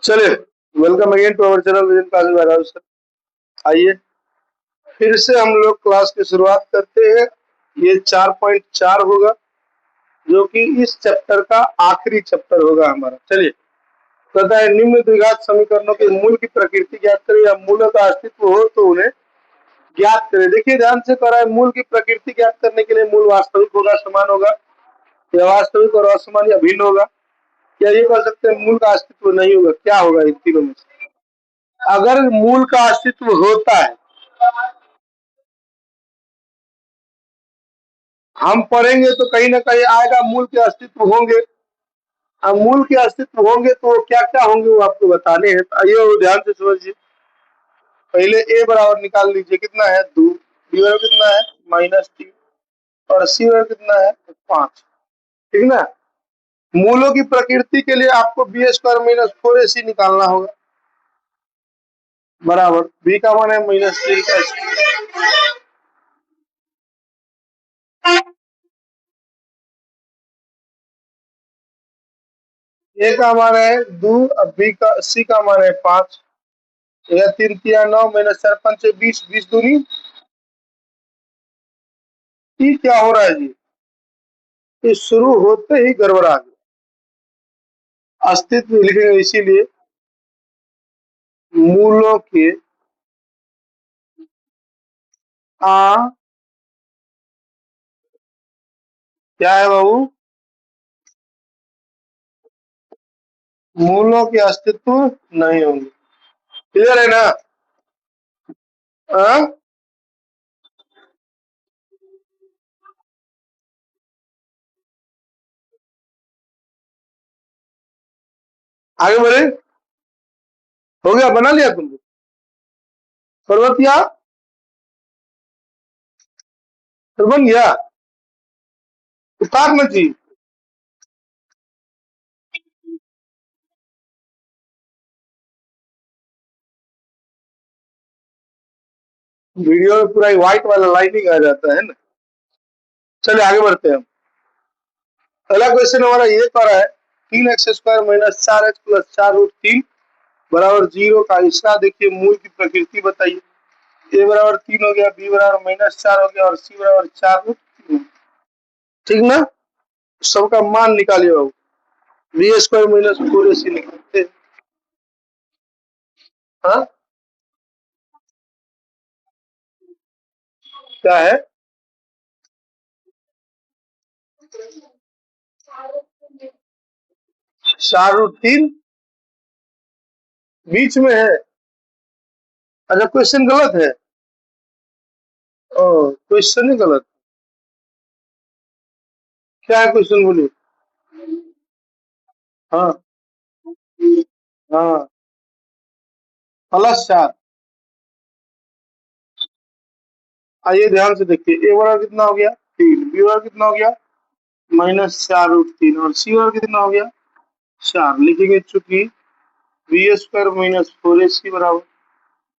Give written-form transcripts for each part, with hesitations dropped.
चलिए, welcome again to our channel Vision Classes by Rahul sir. आइए फिर से हम लोग क्लास की शुरुआत करते हैं। ये 4.4 होगा जो कि इस चैप्टर का आखिरी चैप्टर होगा हमारा। चलिए, कहता है निम्न द्विघात समीकरणों के मूल की प्रकृति ज्ञात करें या मूलों का अस्तित्व हो तो उन्हें ज्ञात करें। देखिए ध्यान से कह रहा है मूल की प्रकृति ज्ञात करने के लिए मूल वास्तविक होगा, समान होगा, या वास्तविक और असमान या भिन्न होगा, या ये कह सकते हैं मूल का अस्तित्व नहीं होगा। क्या होगा इन तीनों में से? अगर मूल का अस्तित्व होता है, हम पढ़ेंगे तो कहीं ना कहीं आएगा मूल के अस्तित्व होंगे। अब मूल के अस्तित्व होंगे तो क्या क्या होंगे वो आपको बताने हैं। तो आइए वो ध्यान से समझिए। पहले ए बराबर निकाल लीजिए, कितना है 2, बी बराबर कितना है -3 और सी बराबर कितना है 5। ठीक ना। मूलों की प्रकृति के लिए आपको b² - 4ac निकालना होगा, बराबर बी का मान है -3 का ए का मान है 2, अब बी का सी का मान है 5। 3 3 9 -4 5 20, 20 दूनी। ये क्या हो रहा है जी? ये शुरू होते ही गड़बड़ा गया। अस्तित्व लिखेंगे इसीलिए मूलों के आ क्या है बाबू? मूलों के अस्तित्व नहीं होंगे। क्लियर है ना? आ? आगे बढ़े। हो गया, बना लिया तुमने पर्वतिया? फिर बन गया। उतारना चाहिए। वीडियो में पूरा व्हाइट वाला लाइनिंग आ जाता है ना। चलिए आगे बढ़ते हैं। पहला क्वेश्चन हमारा ये कह रहा है 3x² - 4x + 4√3 बराबर 0 का इसका देखिए मूल की प्रकृति बताइए। ए बराबर 3 हो गया, बी बराबर -4 हो गया और सी बराबर 4√3। ठीक ना। सबका मान निकालिए बाबू। b² - 4ac निकालते हैं। हाँ, क्या है? 4√3 बीच में है। अच्छा, क्वेश्चन गलत है। ओ, क्वेश्चन ही गलत। क्या है क्वेश्चन, बोलिए। हाँ हाँ, +4। आइए ध्यान से देखिए। ए बराबर कितना हो गया 3, बी बराबर कितना हो गया -4√3 और सी बराबर कितना हो गया 4। लिखेंगे चूंकि b² - 4ac बराबर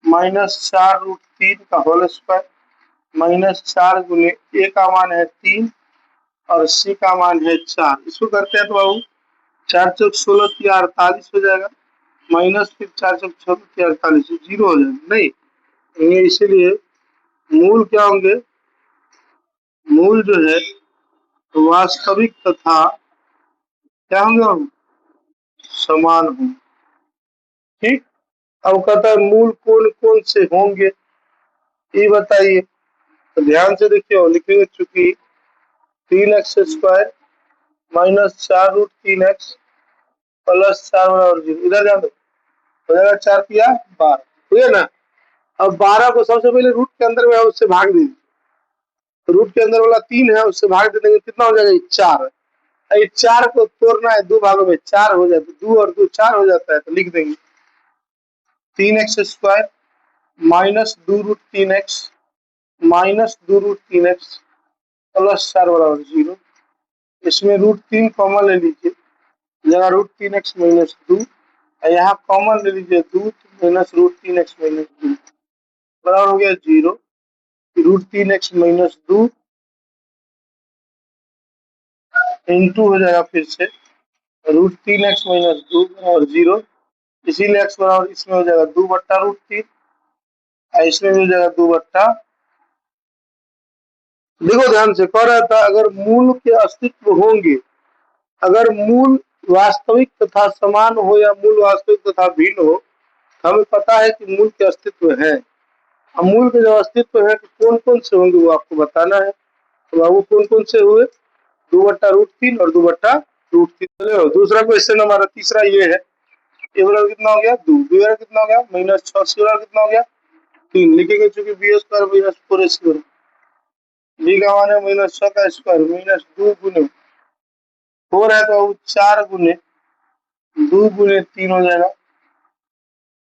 -4√3 का होल स्क्वायर -4 गुने ए का मान है 3 और सी का मान है 4। इसको करते हैं तो बाबू 4 चौक 16 या 48 हो जाएगा, माइनस फिर 4 चौक 16 या 48 जीरो हो जाएगा। नहीं, ये इसीलिए मूल क्या होंगे? मूल जो है वास्तविक तथा क्या होंगे हम? समान होंगे। ठीक। अब कहता है मूल कौन कौन से होंगे ये बताइए। तो ध्यान से देखिए, लिखेंगे चूंकि 3x² - 4√3x + 4 बराबर 0। इधर ध्यान दो, हो जाएगा 4 किया 12, ठीक है ना। अब 12 को सबसे पहले रूट के अंदर में है उससे भाग दीजिए। तो रूट के अंदर वाला 3 है, उससे भाग दे देंगे, कितना हो जाएगा 4। ये 4 को तोड़ना है दो भागों में, 4 हो जाता है, 2 और 2 4 हो जाता है। तो लिख देंगे 3x² - 2√3x - 2√3x + 4 बराबर 0। इसमें √3 कॉमन ले लीजिए, जगह √3x - 2, यहाँ कॉमन ले लीजिए 2 -√3x - 2 बराबर हो गया 0। √3x - 2 इंटू हो जाएगा फिर से √3x - 2 और 0। इसीलिए x बराबर इसमें हो जाएगा 2/√3 और इसमें भी हो जाएगा 2/। देखो ध्यान से कह रहा था अगर मूल के अस्तित्व होंगे, अगर मूल वास्तविक तथा समान हो या मूल वास्तविक तथा भिन्न हो, हमें पता है कि मूल के अस्तित्व है। अब मूल के जो अस्तित्व है तो कौन कौन से होंगे वो आपको बताना है। तो बाबू कौन कौन से हुए, 2/√3 और 2/√3। चलो दूसरा क्वेश्चन हमारा तीसरा ये है, ए बराबर कितना हो गया 2, बी बराबर कितना हो गया -6, सी बराबर कितना हो गया 3। लिखेंगे चूंकि बी स्क्वायर -4ac, बी का मान है -6 का स्क्वायर -2 गुने 4 है तो 4 गुने 2 गुने 3 हो जाएगा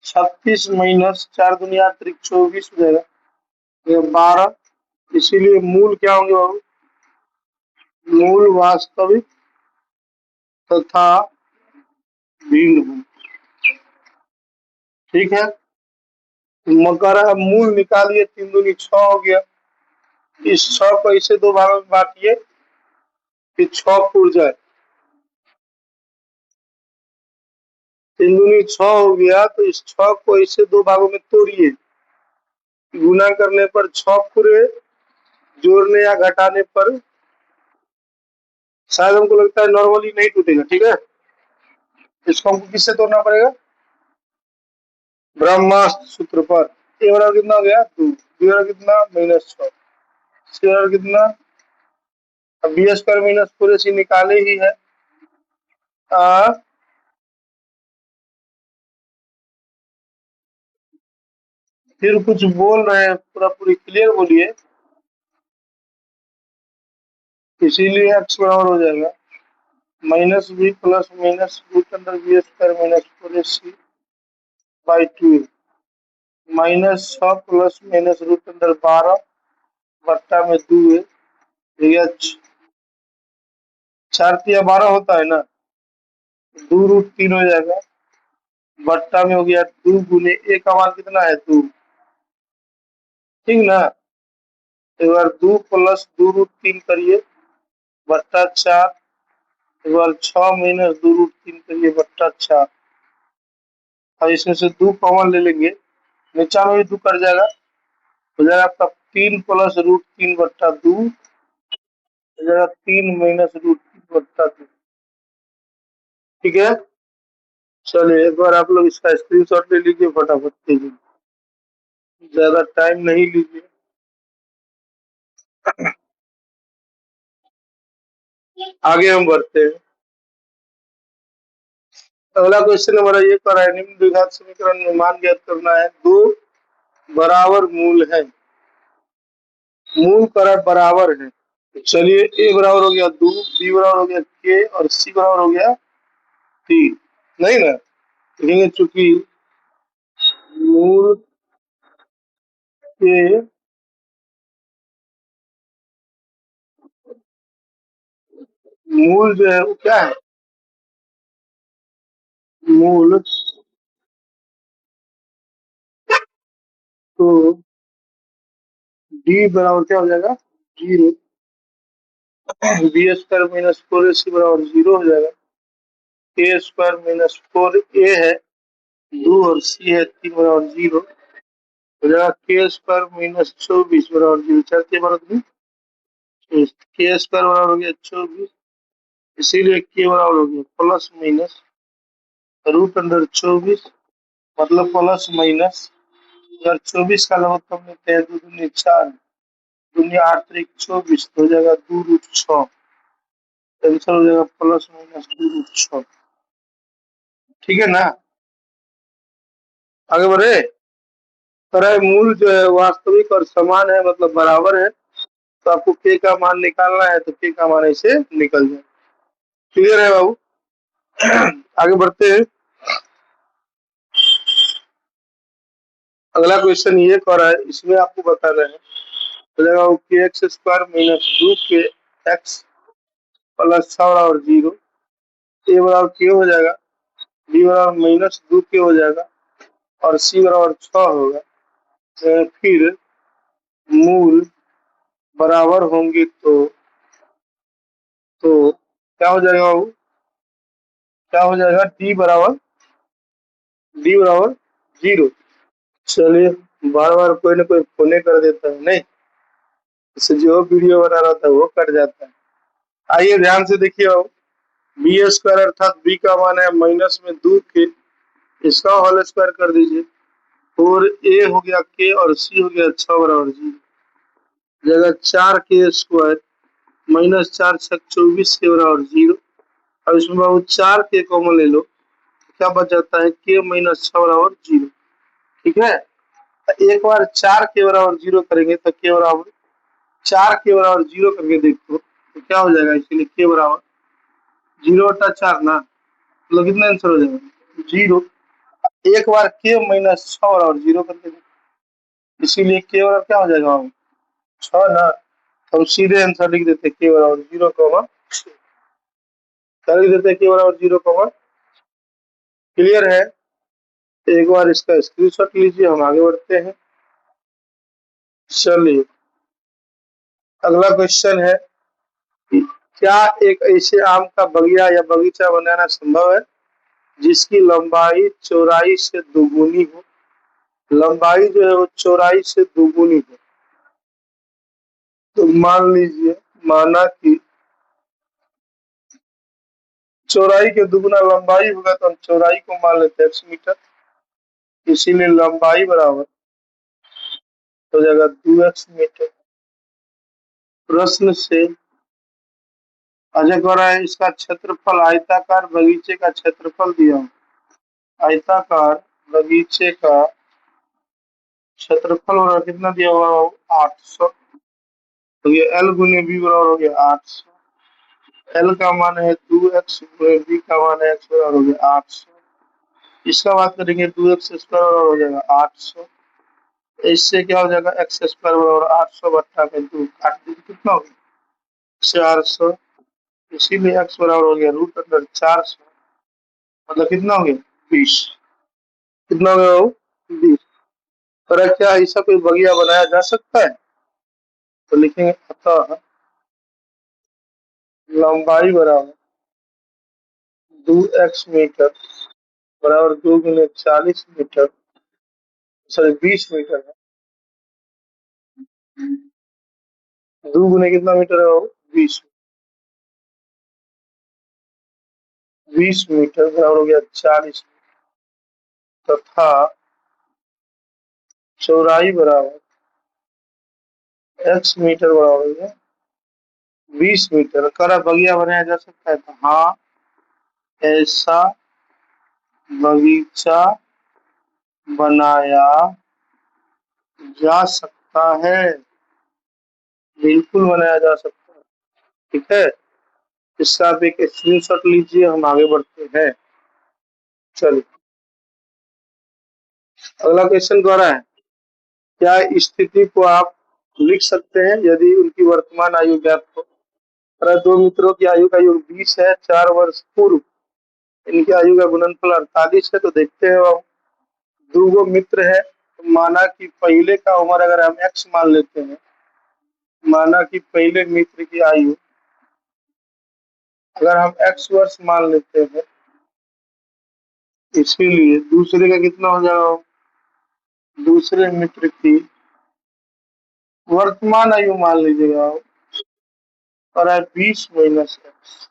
36 -4 दुनिया 24 हो जाएगा, ये 12। इसीलिए मूल क्या होंगे बाबू, मूल वास्तविक तथा भिन्न हो। ठीक है, मकर मूल निकालिए, 3 दूनी 6 हो गया। इस 6 को इसे 2 भागों में बांटिए कि 6 फूट जाए, 3 दूनी 6 हो गया। तो इस 6 को इसे 2 भागों में तोड़िए, गुना करने पर 6 पूरे, जोड़ने या घटाने पर शायद हमको लगता है नॉर्मली नहीं टूटेगा। ठीक है, इसको हमको किससे तोड़ना पड़ेगा, ब्रह्मास्त्र सूत्र पर। ए बराबर कितना हो गया 2, बी बराबर कितना -6, सी बराबर कितना, अब बी स्क्वायर -4ac निकाले ही है। फिर कुछ बोल रहे हैं, पूरा पूरी क्लियर बोलिए। इसीलिए x बराबर हो जाएगा -b प्लस -√b² -4 प्लस -√12 बट्टा में 2 है, भैया 4×3 = 12 होता है ना, 2√3 हो जाएगा बट्टा में हो गया 2 गुने ए का मान कितना है 2, ठीक ना। एक बार 2 प्लस 2√3 करिए बट्टा 4, एक बार 6 माइनस 2√3 करिए बट्टा 4। अब इसमें से 2 कॉमन ले लेंगे, नीचा में भी 2 कट जाएगा, हो जाएगा आपका 3 प्लस √3 बट्टा 2, हो जाएगा 3 माइनस √3 बट्टा 2। ठीक है, चलिए एक बार आप लोग इसका स्क्रीनशॉट ले लीजिए फटाफट से, ज्यादा टाइम नहीं लीजिए। आगे हम बढ़ते हैं। अगला क्वेश्चन हमारा ये कर रहा है, निम्न द्विघात समीकरण में मान ज्ञात करना है, दो बराबर मूल है, मूल करा बराबर है। तो चलिए ए बराबर हो गया 2, बी बराबर हो गया के और सी बराबर हो गया 3, नहीं ना। लिखेंगे चूंकि मूल के मूल जो है वो क्या है, मूल तो डी बराबर क्या हो जाएगा 0, बी² -4ac बराबर 0 हो जाएगा, a² -4a है 2 और c है 3 बराबर 0 हो जाएगा, k² -24 बराबर 0, चार के बराबर k² बराबर हो गया 24, इसीलिए के बराबर हो गया ±√24, मतलब प्लस माइनस, अगर 24 का लघुत्तम लेते हैं 2 दूनी 4, दुनिया 8 3 24 हो जाएगा 2√6, आंसर हो जाएगा ±2√6। ठीक है ना, आगे बढ़े। तरह मूल जो है वास्तविक और समान है, मतलब बराबर है, तो आपको के का मान निकालना है तो के का मान ऐसे निकल जाए। क्लियर है बाबू, आगे बढ़ते हैं। अगला क्वेश्चन ये कह रहा है, इसमें आपको बताना है, तो के x² -2 के x प्लस 6 और 0, ए बराबर के हो जाएगा, बी बराबर -2 के हो जाएगा और सी बराबर 6 होगा। फिर मूल बराबर होंगे तो क्या हो जाएगा बाबू, क्या हो जाएगा डी बराबर डी बराबर 0। चलिए, बार बार कोई ना कोई फोन कर देता है नहीं, इससे जो वीडियो बना रहा था वो कट जाता है। आइए ध्यान से देखिए, अब बी स्क्वायर अर्थात बी का मान है माइनस में 2k, इसका होल स्क्वायर कर दीजिए। और ए हो गया के और सी हो गया 6 बराबर 0। जगह 4k² माइनस 4 6 24 के बराबर 0। अब इसमें बाबू 4k कॉमन ले लो, क्या बच जाता है k माइनस 6 बराबर 0। ठीक है, एक बार 4k बराबर 0 करेंगे तो k बराबर 4k बराबर 0 करके देखो तो क्या हो जाएगा, इसीलिए k बराबर 0/4 ना, मतलब कितना आंसर हो जाएगा 0। एक बार k माइनस 6 बराबर 0 करके देखो, इसीलिए k बराबर क्या हो जाएगा 6 ना, तो हम सीधे आंसर लिख देते k बराबर 0, क्या लिख देते k बराबर 0। क्लियर है, एक बार इसका स्क्रीनशॉट लीजिए, हम आगे बढ़ते हैं। चलिए, अगला क्वेश्चन है कि क्या एक ऐसे आम का बगिया या बगीचा बनाना संभव है जिसकी लंबाई चौड़ाई से दोगुनी हो। लंबाई जो है वो चौड़ाई से दोगुनी हो। तो मान लीजिए, माना कि चौड़ाई के दुगुना लंबाई होगा तो हम चौड़ाई को मान लेते हैं x मीटर, इसीलिए लंबाई बराबर हो जाएगा 2x मीटर। प्रश्न से अजय कह रहा है इसका क्षेत्रफल, आयताकार बगीचे का क्षेत्रफल दिया हो। आयताकार बगीचे का क्षेत्रफल हो रहा कितना दिया हुआ हो 800, तो ये L गुने बी बराबर हो गया 800। L का मान है 2x, बी का मान है x बराबर हो गया 800। इसका बात करेंगे 2x स्क्वायर बराबर हो जाएगा 800। इससे क्या हो जाएगा x स्क्वायर बराबर 800 बट्टा में 2 काट दीजिए, कितना हो गया 400। इसीलिए x बराबर हो गया √400, मतलब कितना हो गया 20। कितना हो गया वो 20। पर क्या ऐसा कोई बगिया बनाया जा सकता है, तो लिखेंगे अतः लंबाई बराबर 2x मीटर बराबर 2 गुने 40 मीटर, सॉरी 20 मीटर है। 2 गुने कितना मीटर है वो 20। 20 मीटर बराबर हो गया 40 तथा चौड़ाई बराबर x मीटर बराबर हो गया 20 मीटर। करा बगिया बनाया जा सकता है, तो हाँ ऐसा बगीचा बनाया जा सकता है, बिल्कुल बनाया जा सकता है। ठीक है, इसका आप एक स्क्रीनशॉट लीजिए, हम आगे बढ़ते हैं। चलिए, अगला क्वेश्चन कह रहा है क्या स्थिति को आप लिख सकते हैं यदि उनकी वर्तमान आयु ज्ञात हो। अगर दो मित्रों की आयु का योग 20 है, 4 वर्ष पूर्व इनकी आयु का गुणनफल 48 है, तो देखते हैं हम। दो मित्र है, तो माना कि पहले का उम्र अगर हम x मान लेते हैं, माना कि पहले मित्र की आयु अगर हम x वर्ष मान लेते हैं, इसीलिए दूसरे का कितना हो जाएगा, दूसरे मित्र की वर्तमान आयु मान लीजिएगा और है 20 माइनस x।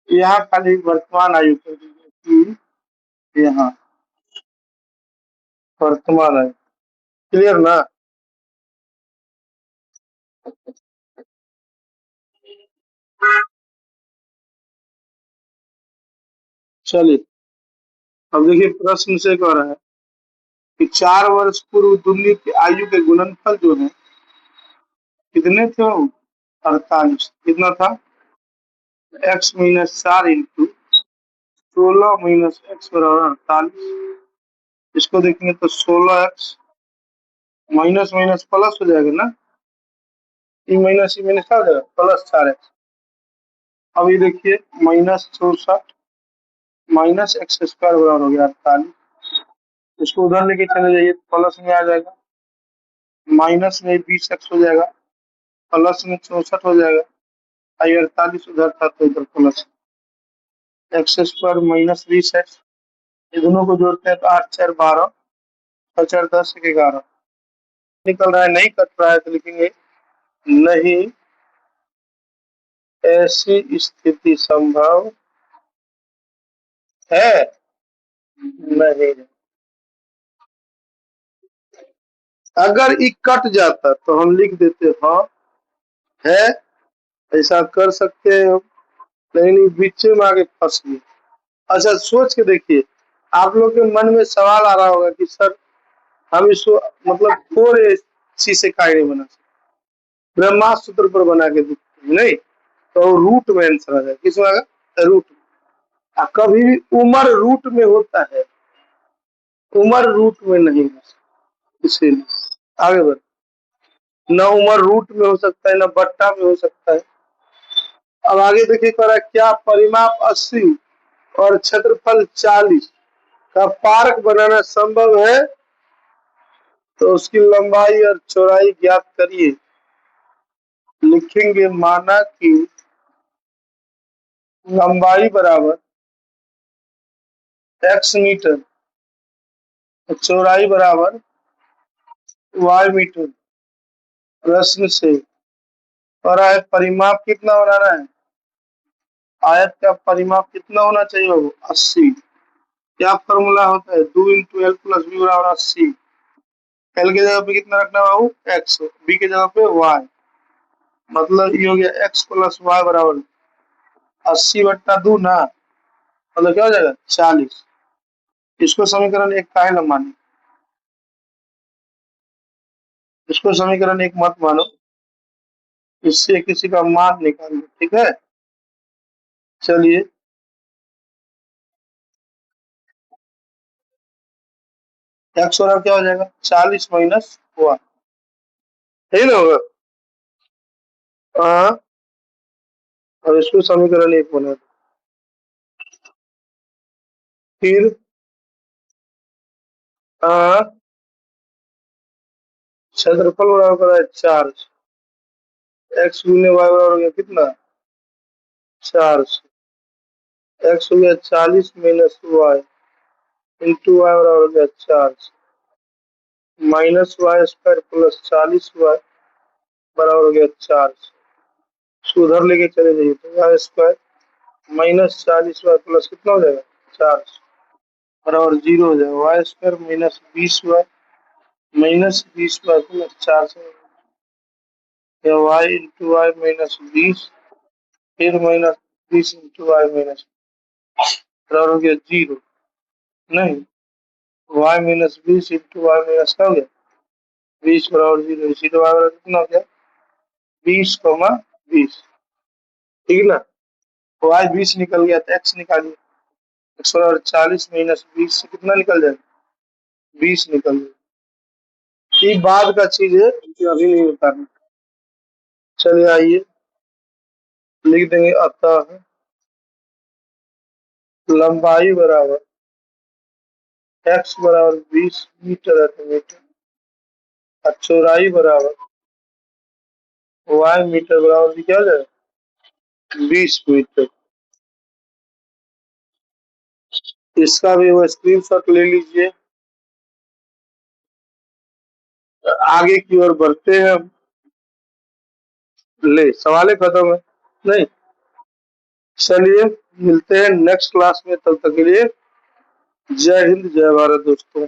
यहाँ खाली वर्तमान आयु कर दीजिए कि यहाँ वर्तमान आयु। क्लियर ना। चलिए, अब देखिए प्रश्न से कह रहा है कि 4 वर्ष पूर्व दोनों की आयु के गुणनफल जो है कितने थे वो 48। कितना था x-4 इंटू 16 - x बराबर 48। इसको देखेंगे तो 16x माइनस माइनस प्लस हो जाएगा ना, ई माइनस क्या हो जाएगा +4x। अब ये देखिए -64 माइनस x स्क्वायर बराबर हो गया 48। इसको उधर लेके चले जाइए तो प्लस में आ जाएगा, माइनस में 20x हो जाएगा, प्लस में 64 हो जाएगा। 48 उधर था तो इधर प्लस, x स्क्वायर -20x ये दोनों को जोड़ते हैं तो 8 4 12, 6 4 10 1 11 निकल रहा है। नहीं कट रहा है तो लिखेंगे नहीं ऐसी स्थिति संभव है नहीं। अगर ये कट जाता तो हम लिख देते हाँ है, ऐसा कर सकते हैं हम, लेकिन बीच में आगे फंस गए। अच्छा सोच के देखिए, आप लोग के मन में सवाल आ रहा होगा कि सर हम इसको मतलब थोड़े सी से कायदे बना सकते, ब्रह्मास्त्र सूत्र पर बना के दिखते नहीं तो रूट में आंसर आ जाए। किस में आएगा? रूट। कभी भी उमर रूट में होता है, उमर रूट में नहीं हो सकता, इसीलिए आगे बढ़। न उमर रूट में हो सकता है, न बट्टा में हो सकता है। अब आगे देखिए कह रहा है क्या परिमाप 80 और क्षेत्रफल 40 का पार्क बनाना संभव है, तो उसकी लंबाई और चौड़ाई ज्ञात करिए। लिखेंगे माना कि लंबाई बराबर x मीटर, चौड़ाई बराबर y मीटर। प्रश्न से और है परिमाप कितना बनाना है, आयत का परिमाप कितना होना चाहिए वो 80। क्या फॉर्मूला होता है 2 इंटू एल प्लस बी बराबर 80। एल के जगह पे कितना रखना है एक्स, बी के जगह पे वाई, मतलब ये हो गया एक्स प्लस वाई बराबर 80/2 ना, मतलब क्या हो जाएगा 40। इसको समीकरण एक का है माने, इसको समीकरण एक मत मानो, इससे किसी का मान निकाल दो, ठीक है। चलिए एक्स और क्या हो जाएगा 40 माइनस 1, ठीक ना होगा। हाँ, और इसको समीकरण एक बना दो। फिर हाँ, क्षेत्रफल बराबर है 4, एक्स गुने वाई बराबर हो गया कितना 4, एक्स हो गया 40 माइनस वाई इंटू वाई बराबर हो गया 4, minus y square plus 40 y बराबर हो गया 4। उधर लेके चले जाइए तो y square minus 40 y plus कितना हो जाएगा 4 बराबर 0 हो जाएगा। Y square minus 20 y minus 20 y plus 4 से वाई इंटू वाई माइनस 20, फिर माइनस 20 इंटू वाई माइनस बराबर हो गया 0। नहीं, y minus 20 into y minus क्या हो गया 20 बराबर 0, इसी वाई बराबर कितना हो गया 20,20, ठीक है ना। वाई 20 निकल गया तो एक्स निकालिए, एक्स बराबर 40 माइनस 20 से कितना निकल जाएगा 20 निकल जाएगा। ये बाद का चीज है, अभी नहीं बताना। चलिए आइए लिख देंगे अतः लंबाई बराबर एक्स बराबर 20 मीटर है मीटर, और चौड़ाई बराबर वाई मीटर बराबर क्या हो जाएगा 20 मीटर। इसका भी वो स्क्रीनशॉट ले लीजिए। आगे की ओर बढ़ते हैं हम। ले सवाल खत्म है नहीं। चलिए मिलते हैं नेक्स्ट क्लास में, तब तक के लिए जय हिंद जय भारत दोस्तों।